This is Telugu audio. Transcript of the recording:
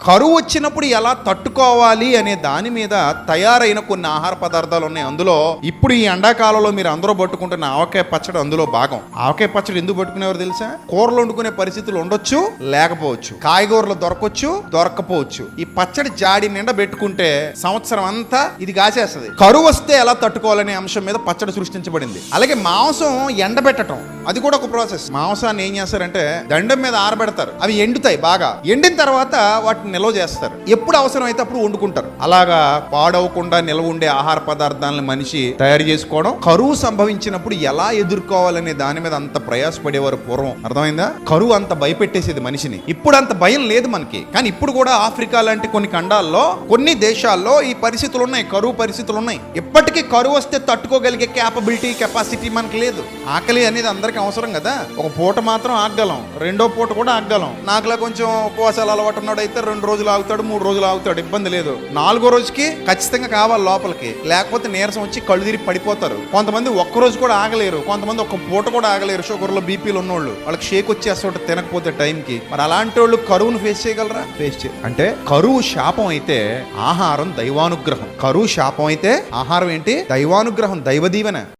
కరువు వచ్చినప్పుడు ఎలా తట్టుకోవాలి అనే దాని మీద తయారైన కొన్ని ఆహార పదార్థాలు ఉన్నాయి. అందులో ఇప్పుడు ఈ ఎండాకాలంలో మీరు అందరూ పట్టుకుంటున్న ఆవకాయ పచ్చడి అందులో భాగం. ఆవకాయ పచ్చడి ఎందుకు పట్టుకునేవారు తెలుసా? కూరలు వండుకునే పరిస్థితులు ఉండొచ్చు, లేకపోవచ్చు. కాయగూరలు దొరకవచ్చు, దొరకపోవచ్చు. ఈ పచ్చడి జాడి నిండా పెట్టుకుంటే సంవత్సరం అంతా ఇది కాసేస్తుంది. కరువు వస్తే ఎలా తట్టుకోవాలనే అంశం మీద పచ్చడి సృష్టించబడింది. అలాగే మాంసం ఎండబెట్టడం అది కూడా ఒక ప్రాసెస్. మాంసాన్ని ఏం చేస్తారంటే దండం మీద ఆరబెడతారు, అవి ఎండుతాయి. బాగా ఎండిన తర్వాత వాటిని నిల్వ చేస్తారు. ఎప్పుడు అవసరం అయితే అప్పుడు వండుకుంటారు. అలాగా పాడవకుండా నిల్వ ఉండే ఆహార పదార్థాలను మనిషి తయారు చేసుకోవడం, కరువు సంభవించినప్పుడు ఎలా ఎదుర్కోవాలనే దాని మీద అంత ప్రయాసపడేవారు పూర్వం. అర్థమైందా? కరువు అంత భయపెట్టేసేది మనిషిని. ఇప్పుడు అంత భయం లేదు మనకి. కానీ ఇప్పుడు కూడా ఆఫ్రికా లాంటి కొన్ని ఖండాల్లో, కొన్ని దేశాల్లో ఈ పరిస్థితులు ఉన్నాయి, కరువు పరిస్థితులు ఉన్నాయి. ఇప్పటికీ కరువు వస్తే తట్టుకోగలిగే కెపాసిటీ మనకు లేదు. ఆకలి అనేది అందరికీ అవసరం కదా. ఒక పూట మాత్రం ఆగగలం, రెండో పూట కూడా ఆగగలం. నాకులా కొంచెం ఉపవాసాలు అలవాటు ఉన్నాడు అయితే 2 రోజులు ఆగుతాడు, 3 రోజులు ఆగుతాడు, ఇబ్బంది లేదు. 4వ రోజుకి ఖచ్చితంగా కావాలి లోపలికి, లేకపోతే నీరసం వచ్చి కళ్ళు తిరిగి పడిపోతారు. కొంతమంది ఒక్కరోజు కూడా ఆగలేరు, కొంతమంది ఒక్క పూట కూడా ఆగలేరు. షుగర్లో బీపీలు ఉన్నోళ్ళు, వాళ్ళకి షేక్ వచ్చేస్తుంటే తినకపోతే టైంకి. మరి అలాంటి వాళ్ళు కరువును ఫేస్ చేయగలరా? అంటే కరువు శాపం అయితే ఆహారం దైవానుగ్రహం. కరువు శాపం అయితే ఆహారం ఏంటి? దైవానుగ్రహం, దైవ దీవెన.